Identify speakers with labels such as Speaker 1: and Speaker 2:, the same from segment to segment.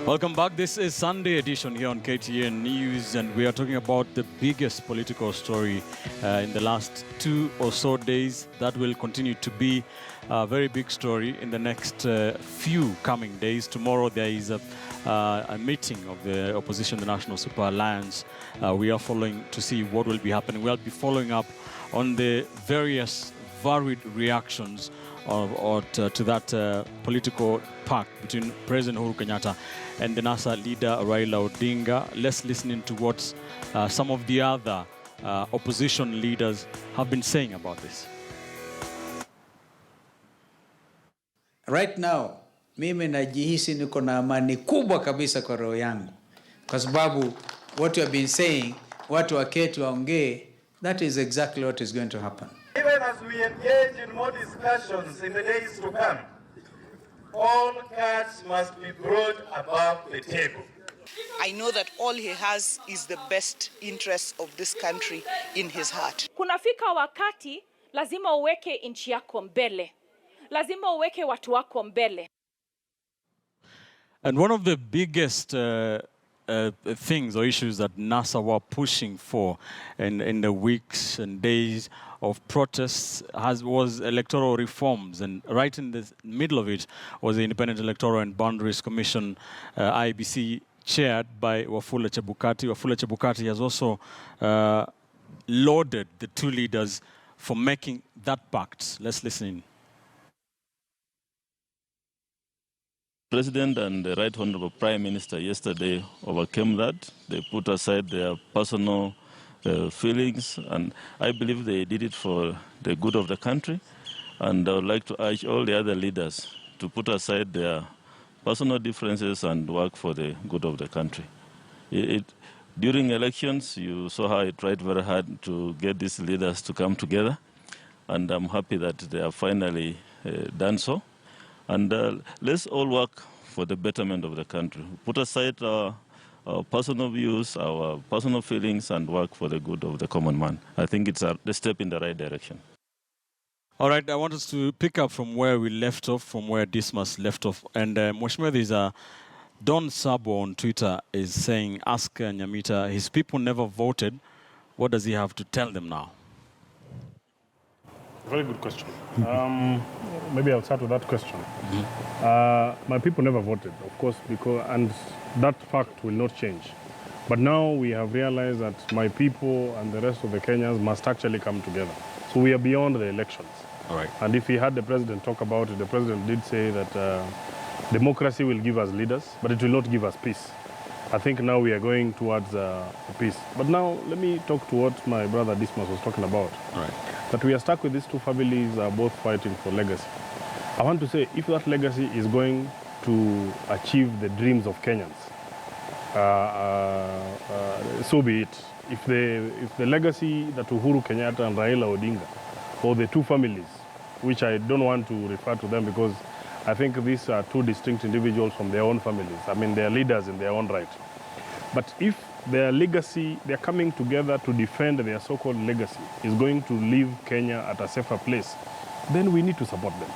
Speaker 1: Welcome back. This is Sunday edition here on KTN News, and we are talking about the biggest political story in the last 2 or so days. That will continue to be a very big story in the next few coming days. Tomorrow there is a meeting of the opposition, the National Super Alliance. We are following to see what will be happening. We'll be following up on the various varied reactions to that political pact between President Uhuru Kenyatta and the NASA leader Raila Odinga. Let's listen into what some of the other opposition leaders have been saying about this.
Speaker 2: Right now, mimi najihisi niko na amani kubwa kabisa kwa roho yangu. Kwa sababu what you have been saying, watu waketi waongee, that is exactly what is going to happen.
Speaker 3: Even as we engage in more discussions in the days to come, all cards must be brought above the table.
Speaker 4: I know that all he has is the best interests of this country in his heart.
Speaker 5: Kunafika wakati lazima uweke nchi yako mbele. Lazima uweke watu wako mbele.
Speaker 1: And one of the biggest things or issues that NASA were pushing for in the weeks and days of protests was electoral reforms, and right in the middle of it was the Independent Electoral and Boundaries Commission, IBC, chaired by Wafula Chebukati. Wafula Chebukati has also lauded the two leaders for making that pact. Let's listen in.
Speaker 6: President and the Right Honorable Prime Minister yesterday overcame that. They put aside their personal feelings, and I believe they did it for the good of the country. And I would like to urge all the other leaders to put aside their personal differences and work for the good of the country. During elections, you saw how it tried very hard to get these leaders to come together, and I'm happy that they have finally done so. And let's all work for the betterment of the country. Put aside our personal views, our personal feelings, and work for the good of the common man. I think it's a step in the right direction.
Speaker 1: All right, I want us to pick up from where we left off, from where Dismas left off. And Mheshimiwa, there's Don Sabo on Twitter is saying, ask Nyamita, his people never voted. What does he have to tell them now?
Speaker 7: Very good question. Maybe I'll start with that question. My people never voted, of course, and that fact will not change. But now we have realized that my people and the rest of the Kenyans must actually come together. So we are beyond the elections.
Speaker 1: All right.
Speaker 7: And if we had the president talk about it, the president did say that democracy will give us leaders, but it will not give us peace. I think now we are going towards peace. But now let me talk to what my brother Dismas was talking about.
Speaker 1: All right.
Speaker 7: That we are stuck with these two families are both fighting for legacy. I want to say, if that legacy is going to achieve the dreams of Kenyans, so be it. If the legacy that Uhuru Kenyatta and Raila Odinga, or the two families, which I don't want to refer to them because I think these are two distinct individuals from their own families. I mean, they are leaders in their own right. But if their legacy, they're coming together to defend their so-called legacy, is going to leave Kenya at a safer place, then we need to support them.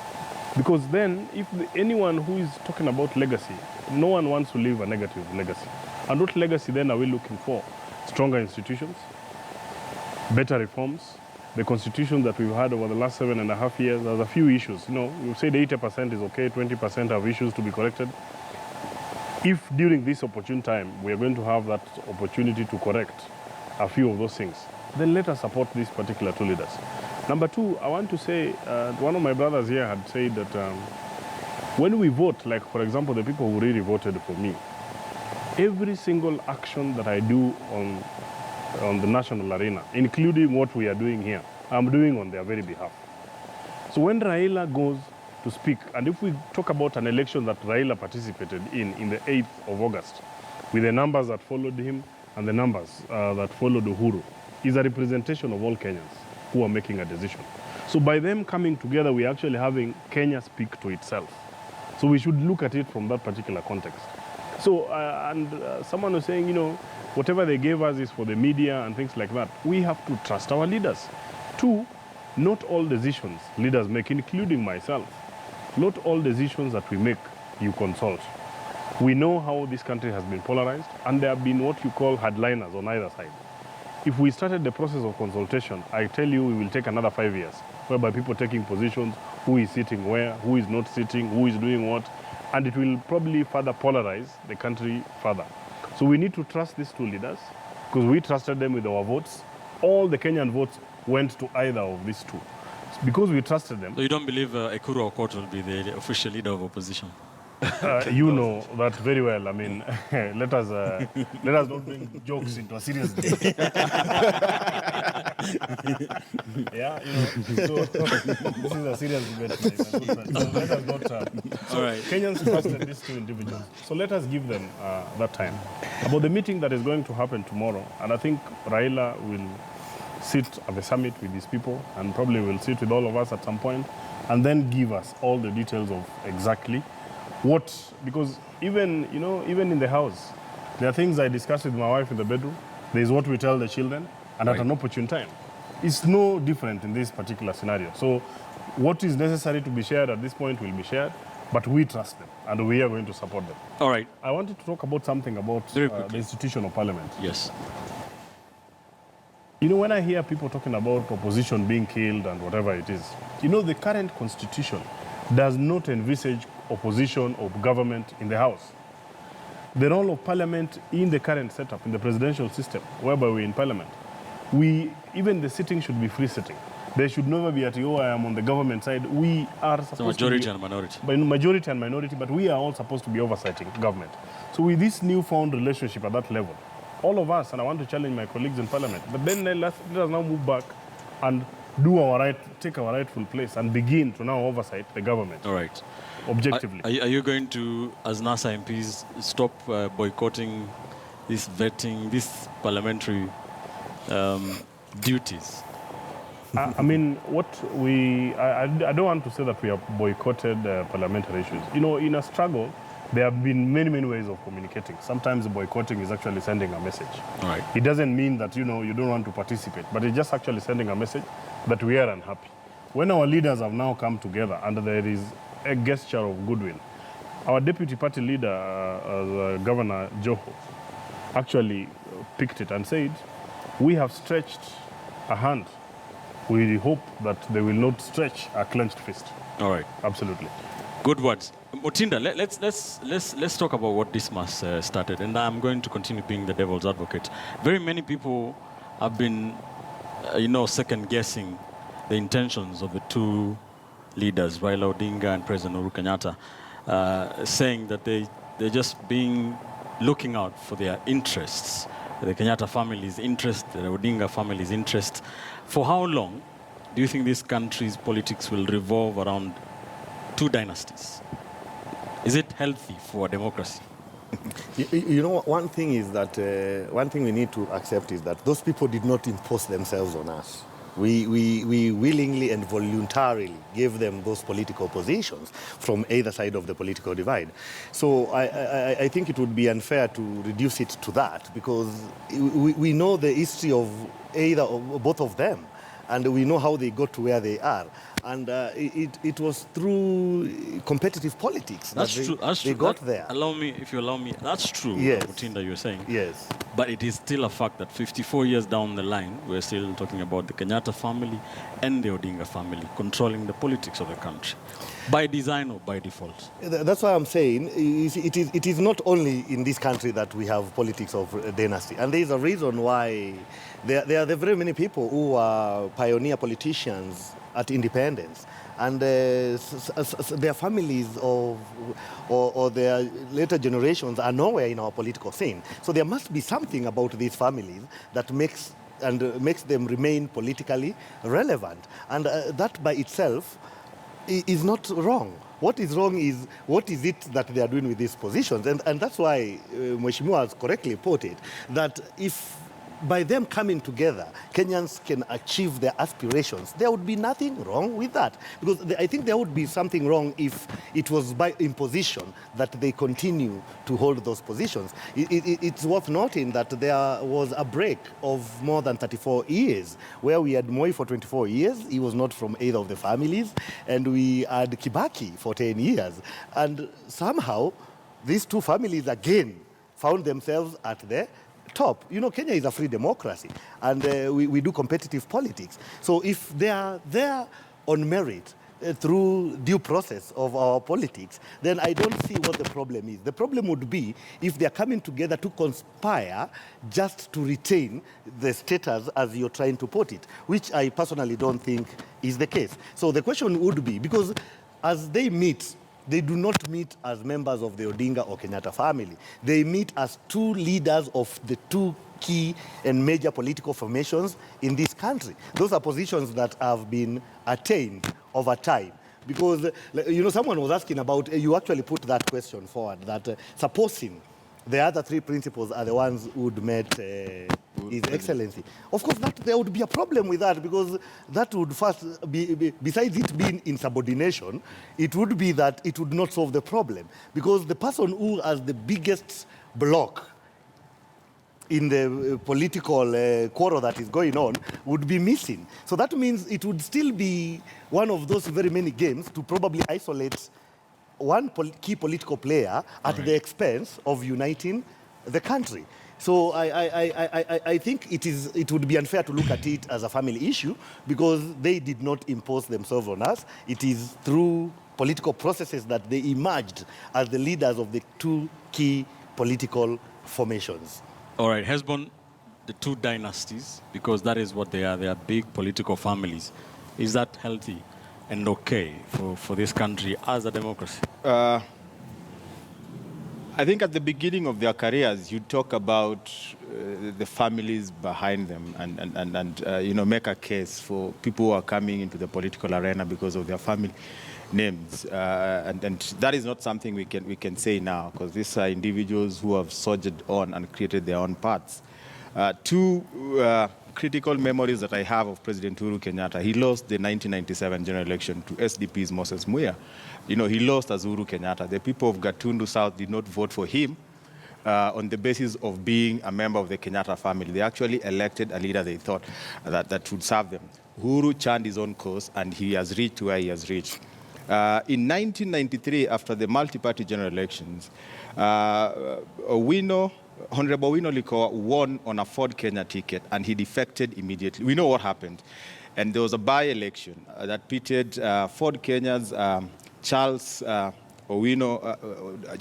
Speaker 7: Because then, if anyone who is talking about legacy, no one wants to leave a negative legacy. And what legacy then are we looking for? Stronger institutions, better reforms. The constitution that we've had over the last 7.5 years, there's a few issues. You know, we've said 80% is okay, 20% have issues to be corrected. If during this opportune time we are going to have that opportunity to correct a few of those things, then let us support these particular two leaders. Number two, I want to say, one of my brothers here had said that when we vote, like for example, the people who really voted for me, every single action that I do on the national arena, including what we are doing here, I'm doing on their very behalf. So when Raila goes to speak, and if we talk about an election that Raila participated in the 8th of August, with the numbers that followed him and the numbers that followed Uhuru, is a representation of all Kenyans who are making a decision. So by them coming together, we're actually having Kenya speak to itself. So we should look at it from that particular context. So, someone was saying, you know, whatever they gave us is for the media and things like that. We have to trust our leaders. Two, not all decisions leaders make, including myself, not all decisions that we make you consult. We know how this country has been polarized, and there have been what you call hardliners on either side. If we started the process of consultation, I tell you we will take another 5 years, whereby people taking positions, who is sitting where, who is not sitting, who is doing what, and it will probably further polarize the country further. So we need to trust these two leaders, because we trusted them with our votes. All the Kenyan votes went to either of these two. Because we trusted them.
Speaker 1: So you don't believe Ekuru Aukot will be the official leader of opposition?
Speaker 7: You know that very well. I mean, let us not bring jokes into a serious debate. Yeah, you know. So this is a serious debate. So let us not.
Speaker 1: All right.
Speaker 7: Kenyans trusted these two individuals, so let us give them that time. About the meeting that is going to happen tomorrow, and I think Raila will sit at the summit with these people, and probably will sit with all of us at some point, and then give us all the details of exactly what, because even in the house, there are things I discuss with my wife in the bedroom. There is what we tell the children, and at an opportune time. It's no different in this particular scenario. So what is necessary to be shared at this point will be shared, but we trust them, and we are going to support them.
Speaker 1: All right.
Speaker 7: I wanted to talk about something about the institution of parliament.
Speaker 1: Yes.
Speaker 7: You know, when I hear people talking about opposition being killed and whatever it is, the current constitution does not envisage opposition or government in the House. The role of parliament in the current setup, in the presidential system, whereby we're in parliament, even the sitting should be free sitting. There should never be I am on the government side. We are supposed to be
Speaker 1: majority and minority.
Speaker 7: Majority and minority, but we are all supposed to be oversighting government. So with this newfound relationship at that level, all of us, and I want to challenge my colleagues in parliament, but then let us now move back and take our rightful place and begin to now oversight the government.
Speaker 1: All right.
Speaker 7: Objectively.
Speaker 1: Are you going to, as NASA MPs, stop boycotting this vetting, these parliamentary duties?
Speaker 7: I mean, I don't want to say that we have boycotted parliamentary issues. In a struggle, there have been many, many ways of communicating. Sometimes boycotting is actually sending a message.
Speaker 1: All right.
Speaker 7: It doesn't mean that, you don't want to participate, but it's just actually sending a message that we are unhappy. When our leaders have now come together and there is a gesture of goodwill, our deputy party leader, Governor Joho, actually picked it and said, we have stretched a hand. We hope that they will not stretch a clenched fist.
Speaker 1: All right.
Speaker 7: Absolutely.
Speaker 1: Good words. Mutinda, let's talk about what this mass started, and I'm going to continue being the devil's advocate. Very many people have been, second-guessing the intentions of the two leaders, Raila Odinga and President Uhuru Kenyatta, saying that they're just looking out for their interests, the Kenyatta family's interest, the Odinga family's interest. For how long do you think this country's politics will revolve around two dynasties? Is it healthy for democracy?
Speaker 8: One thing is that one thing we need to accept is that those people did not impose themselves on us. We willingly and voluntarily gave them those political positions from either side of the political divide. So I think it would be unfair to reduce it to that, because we know the history of both of them, and we know how they got to where they are. And it was through competitive politics that they got there.
Speaker 1: If you allow me, that's true,
Speaker 8: yes.
Speaker 1: Mutinda, you're saying.
Speaker 8: Yes.
Speaker 1: But it is still a fact that 54 years down the line, we're still talking about the Kenyatta family and the Odinga family controlling the politics of the country, by design or by default.
Speaker 8: That's why I'm saying it is not only in this country that we have politics of dynasty. And there is a reason why there are very many people who are pioneer politicians at independence, and their families or their later generations are nowhere in our political scene. So there must be something about these families that makes them remain politically relevant, and that by itself is not wrong. What is wrong is what is it that they are doing with these positions, and that's why Mheshimiwa has correctly put it, that if by them coming together, Kenyans can achieve their aspirations, there would be nothing wrong with that. Because I think there would be something wrong if it was by imposition that they continue to hold those positions. It's worth noting that there was a break of more than 34 years, where we had Moi for 24 years. He was not from either of the families. And we had Kibaki for 10 years. And somehow, these two families again found themselves at the top. You know, Kenya is a free democracy, and we do competitive politics. So if they are there on merit, through due process of our politics, then I don't see what the problem is. The problem would be if they are coming together to conspire just to retain the status as you're trying to put it, which I personally don't think is the case. So the question would be, because as they meet, they do not meet as members of the Odinga or Kenyatta family. They meet as two leaders of the two key and major political formations in this country. Those are positions that have been attained over time. Because, you know, someone was asking about, you actually put that question forward, that supposing the other three principles are the ones who would met His Excellency. Of course, there would be a problem with that, because that would first be, besides it being insubordination, it would be that it would not solve the problem. Because the person who has the biggest block in the political quarrel that is going on would be missing. So that means it would still be one of those very many games to probably isolate one key political player at the expense of uniting the country. So I think it would be unfair to look at it as a family issue, because they did not impose themselves on us. It is through political processes that they emerged as the leaders of the two key political formations.
Speaker 1: All right, Hezbon, the two dynasties, because that is what they are. They are big political families. Is that healthy and okay for this country as a democracy?
Speaker 9: I think at the beginning of their careers, you talk about the families behind them and you know, make a case for people who are coming into the political arena because of their family names. And that is not something we can say now, because these are individuals who have soldiered on and created their own paths. Two critical memories that I have of President Uhuru Kenyatta: he lost the 1997 general election to SDP's Moses Muya. You know, he lost as Uhuru Kenyatta. The people of Gatundu South did not vote for him on the basis of being a member of the Kenyatta family. They actually elected a leader they thought that would serve them. Uhuru charted his own course, and he has reached where he has reached. In 1993, after the multi-party general elections, Honorable Owino Likoa won on a Ford Kenya ticket, and he defected immediately. We know what happened. And there was a by-election that pitted Ford Kenya's Charles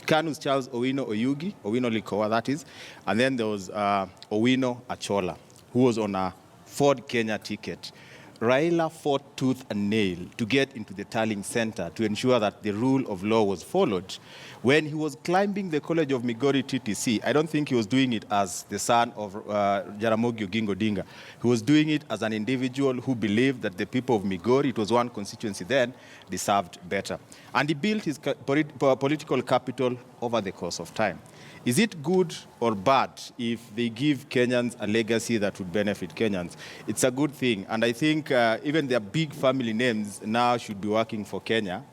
Speaker 9: Kanu's Charles Owino Oyugi, Owino Likoa, that is. And then there was Owino Achola, who was on a Ford Kenya ticket. Raila fought tooth and nail to get into the tallying center to ensure that the rule of law was followed. When he was climbing the College of Migori TTC, I don't think he was doing it as the son of Jaramogi Oginga Odinga. He was doing it as an individual who believed that the people of Migori, it was one constituency then, deserved better. And he built his political capital over the course of time. Is it good or bad if they give Kenyans a legacy that would benefit Kenyans? It's a good thing. And I think even their big family names now should be working for Kenya,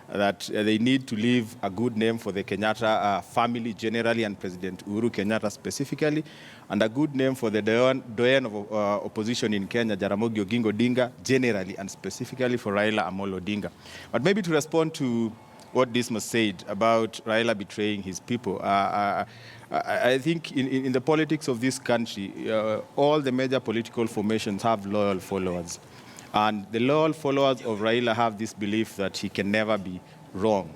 Speaker 9: that they need to leave a good name for the Kenyatta family generally, and President Uhuru Kenyatta specifically, and a good name for the doyen of opposition in Kenya, Jaramogi Oginga Odinga, generally, and specifically for Raila Amolo Odinga. But maybe to respond to what Dismas said about Raila betraying his people, I think in the politics of this country, all the major political formations have loyal followers. And the loyal followers of Raila have this belief that he can never be wrong.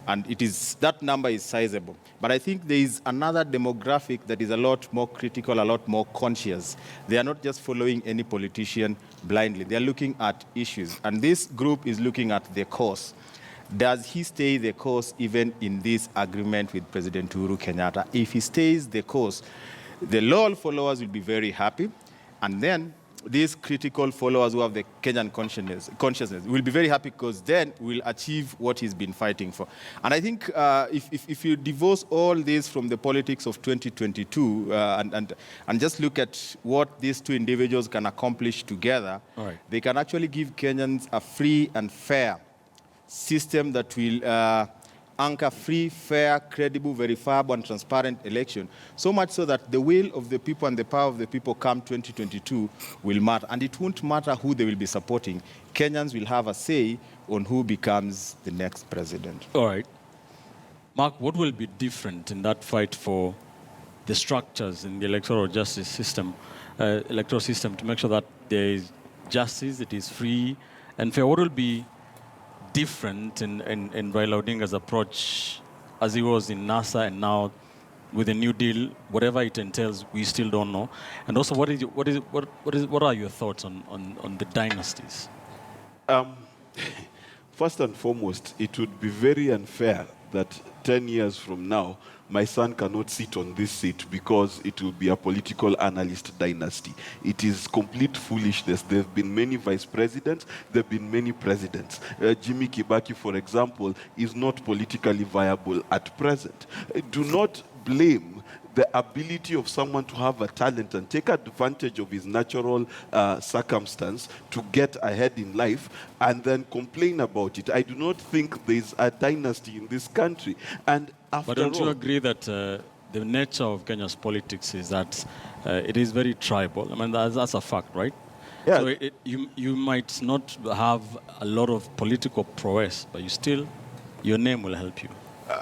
Speaker 9: And that number is sizable. But I think there is another demographic that is a lot more critical, a lot more conscious. They are not just following any politician blindly. They are looking at issues. And this group is looking at the cause. Does he stay the course even in this agreement with President Uhuru Kenyatta? If he stays the course, the loyal followers will be very happy. And then these critical followers who have the Kenyan consciousness will be very happy, because then we'll achieve what he's been fighting for. And I think if you divorce all this from the politics of 2022 and just look at what these two individuals can accomplish together, they can actually give Kenyans a free and fair system that will anchor free, fair, credible, verifiable, and transparent election. So much so that the will of the people and the power of the people come 2022 will matter. And it won't matter who they will be supporting. Kenyans will have a say on who becomes the next president.
Speaker 1: All right. Mark, what will be different in that fight for the structures in the electoral justice system, electoral system, to make sure that there is justice, it is free and fair? What will be different in Raila Odinga's approach as he was in NASA and now with the New Deal, whatever it entails, we still don't know. And also, what are your thoughts on the dynasties?
Speaker 10: First and foremost, it would be very unfair that 10 years from now, my son cannot sit on this seat because it will be a political analyst dynasty. It is complete foolishness. There have been many vice presidents, there have been many presidents. Jimmy Kibaki, for example, is not politically viable at present. Do not blame the ability of someone to have a talent and take advantage of his natural circumstance to get ahead in life and then complain about it. I do not think there's a dynasty in this country. And after
Speaker 1: But don't you
Speaker 10: all,
Speaker 1: agree that the nature of Kenya's politics is that it is very tribal? I mean, that's a fact, right?
Speaker 10: Yeah.
Speaker 1: So you might not have a lot of political prowess, but your name will help you.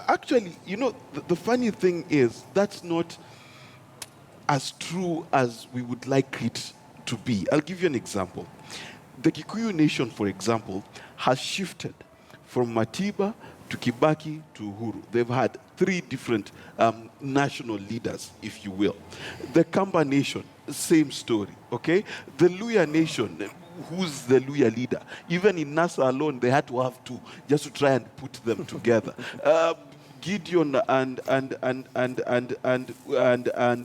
Speaker 10: Actually, you know, the funny thing is that's not as true as we would like it to be. I'll give you an example. The Kikuyu nation, for example, has shifted from Matiba to Kibaki to Uhuru. They've had 3 different national leaders, if you will. The Kamba nation, same story, okay? The Luya nation, who's the Luya leader? Even in NASA alone, they had to have 2 just to try and put them together. Gideon and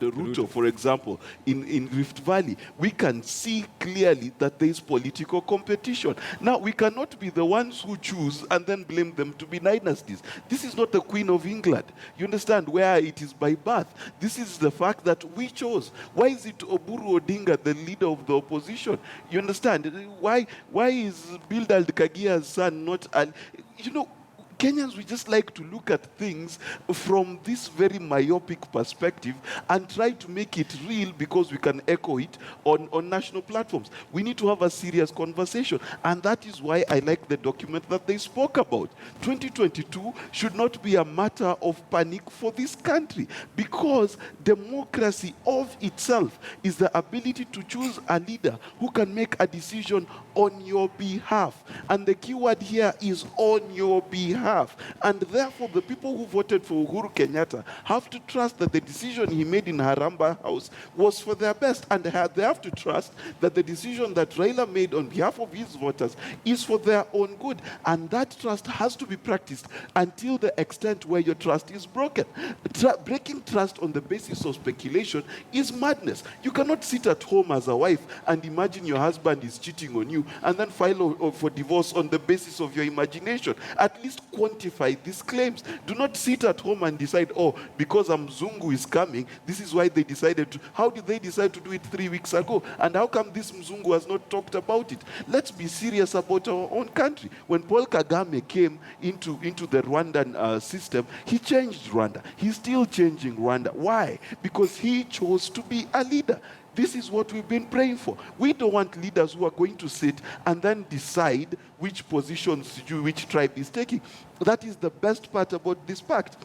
Speaker 10: Ruto, for example, in Rift Valley, we can see clearly that there is political competition. Now, we cannot be the ones who choose and then blame them to be dynasties. This is not the Queen of England. You understand, where it is by birth. This is the fact that we chose. Why is it Oburu Odinga, the leader of the opposition? You understand? Why is Bildad Kagia's son not... You know, Kenyans, we just like to look at things from this very myopic perspective and try to make it real because we can echo it on national platforms. We need to have a serious conversation, and that is why I like the document that they spoke about. 2022 should not be a matter of panic for this country, because democracy of itself is the ability to choose a leader who can make a decision on your behalf. And the key word here is on your behalf. And therefore, the people who voted for Uhuru Kenyatta have to trust that the decision he made in Haramba House was for their best. And they have to trust that the decision that Raila made on behalf of his voters is for their own good. And that trust has to be practiced until the extent where your trust is broken. Breaking trust on the basis of speculation is madness. You cannot sit at home as a wife and imagine your husband is cheating on you and then file for divorce on the basis of your imagination. At least quantify these claims. Do not sit at home and decide, oh, because Mzungu is coming, this is why they decided to. How did they decide to do it 3 weeks ago? And how come this Mzungu has not talked about it? Let's be serious about our own country. When Paul Kagame came into the Rwandan system, he changed Rwanda. He's still changing Rwanda. Why? Because he chose to be a leader. This is what we've been praying for. We don't want leaders who are going to sit and then decide which positions which tribe is taking. That is the best part about this pact.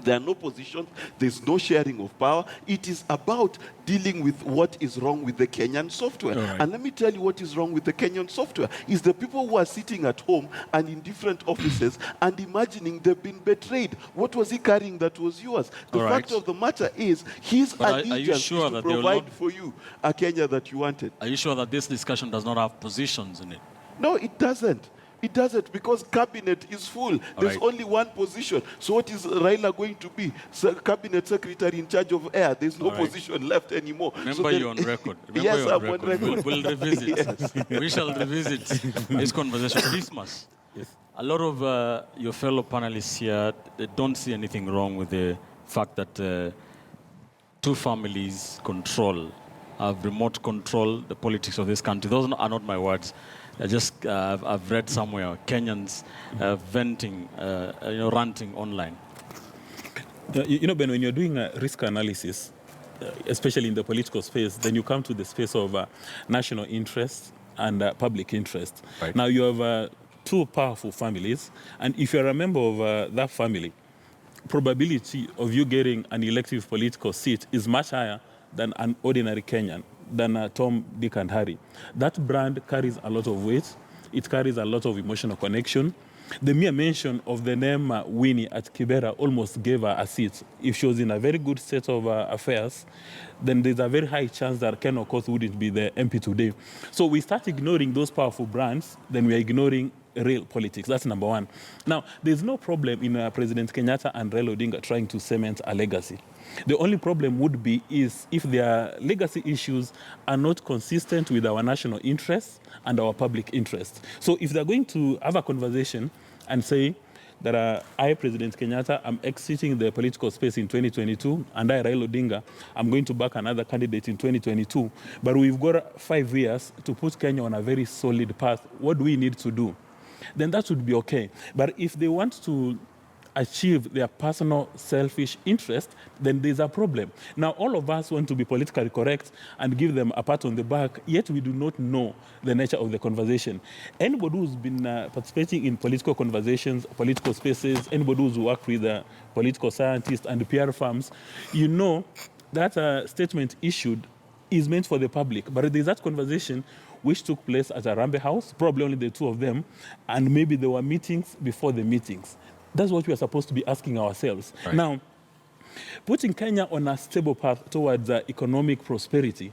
Speaker 10: There are no positions, there's no sharing of power. It is about dealing with what is wrong with the Kenyan software.
Speaker 1: Right.
Speaker 10: And let me tell you what is wrong with the Kenyan software. Is the people who are sitting at home and in different offices and imagining they've been betrayed. What was he carrying that was yours? The fact of the matter is, his allegiance is to provide for you a Kenya that you wanted.
Speaker 1: Are you sure that this discussion does not have positions in it?
Speaker 10: No, it doesn't. It doesn't, because cabinet is full. There's only one position. So what is Raila going to be? Cabinet secretary in charge of air. There's no position left anymore.
Speaker 1: Remember, you're on record.
Speaker 10: Yes, I'm on record.
Speaker 1: We'll revisit. Yes. We shall revisit this conversation. Christmas. Yes. A lot of your fellow panelists here, they don't see anything wrong with the fact that 2 families have remote control the politics of this country. Those are not my words. I've read somewhere Kenyans venting, ranting online.
Speaker 11: You know, Ben, when you're doing a risk analysis, especially in the political space, then you come to the space of national interest and public interest.
Speaker 1: Right.
Speaker 11: Now, you have 2 powerful families, and if you're a member of that family, probability of you getting an elective political seat is much higher than an ordinary Kenyan, than Tom, Dick, and Harry. That brand carries a lot of weight. It carries a lot of emotional connection. The mere mention of the name Winnie at Kibera almost gave her a seat. If she was in a very good state of affairs, then there's a very high chance that Ken Okoth wouldn't be the MP today. So we start ignoring those powerful brands, then we are ignoring real politics. That's number one. Now, there's no problem in President Kenyatta and Raila Odinga trying to cement a legacy. The only problem would be is if their legacy issues are not consistent with our national interests and our public interest. So if they're going to have a conversation and say that I, President Kenyatta, am exiting the political space in 2022, and I, Raila Odinga, I'm going to back another candidate in 2022, but we've got 5 years to put Kenya on a very solid path, what do we need to do? Then that would be okay. But if they want to achieve their personal selfish interest, then there's a problem. Now, all of us want to be politically correct and give them a pat on the back, yet we do not know the nature of the conversation. Anybody who's been participating in political conversations, political spaces, anybody who's worked with political scientists and PR firms, you know that statement issued is meant for the public. But there's that conversation which took place at a Rambe house, probably only the two of them, and maybe there were meetings before the meetings. That's what we are supposed to be asking ourselves. Right. Now, putting Kenya on a stable path towards economic prosperity,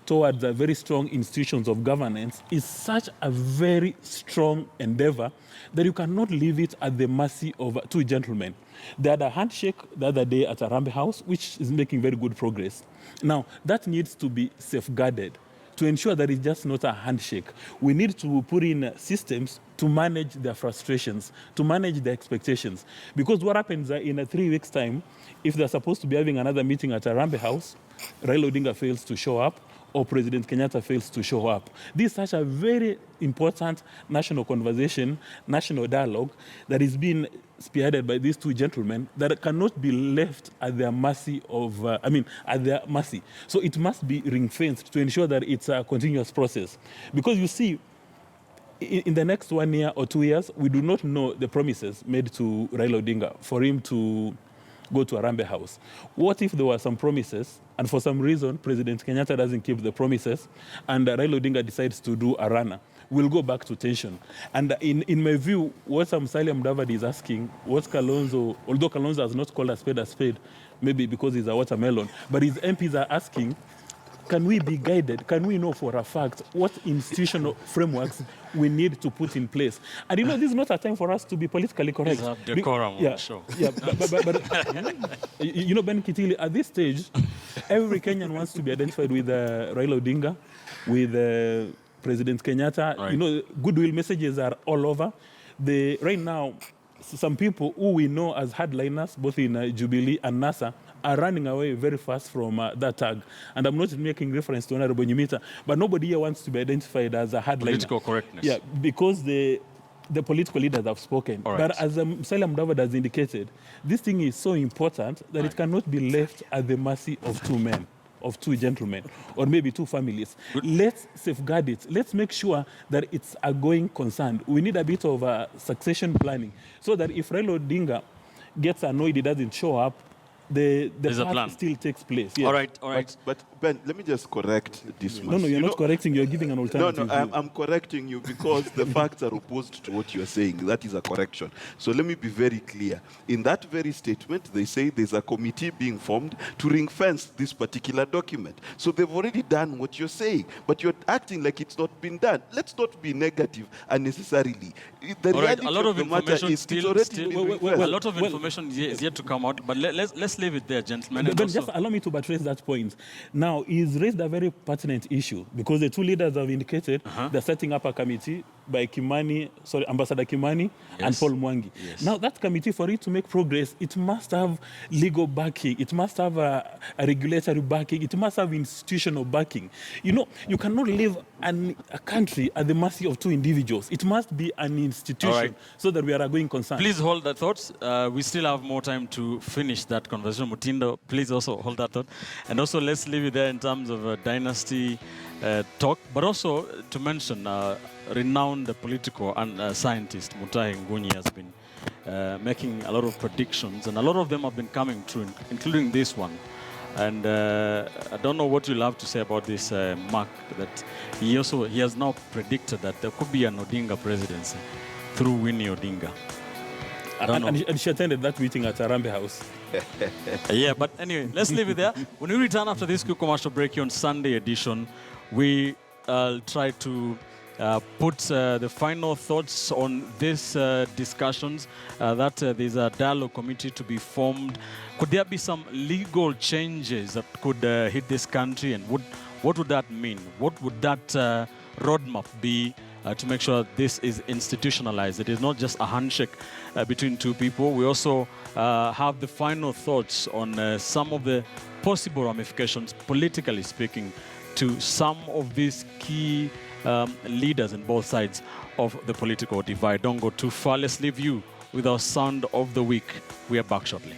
Speaker 11: towards very strong institutions of governance, is such a very strong endeavor that you cannot leave it at the mercy of two gentlemen. They had a handshake the other day at a Rambe house, which is making very good progress. Now, that needs to be safeguarded to ensure that it's just not a handshake. We need to put in systems to manage their frustrations, to manage their expectations. Because what happens in 3 weeks' time, if they're supposed to be having another meeting at a Rambe house, Raila Odinga fails to show up, or President Kenyatta fails to show up. This is such a very important national conversation, national dialogue that is being spearheaded by these two gentlemen that cannot be left at their mercy at their mercy. So it must be ring-fenced to ensure that it's a continuous process. Because you see, in the next 1 year or 2 years, we do not know the promises made to Raila Odinga for him to go to a Rambe house. What if there were some promises, and for some reason, President Kenyatta doesn't keep the promises, and Raila Odinga decides to do a runner? We'll go back to tension. And in my view, what Musalia Mudavadi is asking, what Kalonzo, although Kalonzo has not called a spade, maybe because he's a watermelon, but his MPs are asking, can we be guided? Can we know for a fact what institutional frameworks we need to put in place? And you know, this is not a time for us to be politically correct.
Speaker 1: Decorum,
Speaker 11: yeah,
Speaker 1: sure.
Speaker 11: Yeah, but you know, Ben Kitili, at this stage, every Kenyan wants to be identified with Raila Odinga, with President Kenyatta. Right. You know, goodwill messages are all over. Right now, some people who we know as hardliners, both in Jubilee and NASA, are running away very fast from that tag. And I'm not making reference to Honorable Nyimita, but nobody here wants to be identified as a hardliner.
Speaker 1: Political correctness.
Speaker 11: Yeah, because the political leaders have spoken. Right. But as Musalia Mudavadi has indicated, this thing is so important that it cannot be left at the mercy of two men, of two gentlemen, or maybe two families. Let's safeguard it. Let's make sure that it's a going concern. We need a bit of succession planning so that if Raila Odinga gets annoyed, he doesn't show up, the path still takes place. Yes.
Speaker 1: All right.
Speaker 10: But Ben, let me just correct this much.
Speaker 11: No, you're not correcting. You're giving an alternative.
Speaker 10: No, I'm correcting you because the facts are opposed to what you're saying. That is a correction. So let me be very clear. In that very statement, they say there's a committee being formed to ring-fence this particular document. So they've already done what you're saying, but you're acting like it's not been done. Let's not be negative unnecessarily. The reality
Speaker 1: a lot of
Speaker 10: the matter is it's already been ring-fenced.
Speaker 1: A lot of information is yet to come out, but let's leave it there, gentlemen.
Speaker 11: But just allow me to buttress that point. Now, he's raised a very pertinent issue because the two leaders have indicated they're setting up a committee by Ambassador Kimani and Paul Mwangi. Yes. Now, that committee, for it to make progress, it must have legal backing, it must have a regulatory backing, it must have institutional backing. You know, you cannot leave a country at the mercy of two individuals. It must be an institution so that we are a going concern.
Speaker 1: Please hold that thought. We still have more time to finish that conversation. Mutindo, please also hold that thought. And also, let's leave it there in terms of dynasty talk, but also to mention renowned political and scientist Mutahi Ngunyi has been making a lot of predictions, and a lot of them have been coming true, including this one. And I don't know what you'll have to say about this, Mark, that he has now predicted that there could be an Odinga presidency through Winnie Odinga. I don't know.
Speaker 11: And she attended that meeting at Arambe House.
Speaker 1: Yeah, but anyway, let's leave it there. When we return after this quick commercial break here on Sunday edition, we try to put the final thoughts on these discussions, that there's a dialogue committee to be formed. Could there be some legal changes that could hit this country, and what would that mean? What would that roadmap be to make sure this is institutionalized? It is not just a handshake between two people. We also have the final thoughts on some of the possible ramifications, politically speaking, to some of these key leaders in both sides of the political divide. Don't go too far. Let's leave you with our sound of the week. We are back shortly.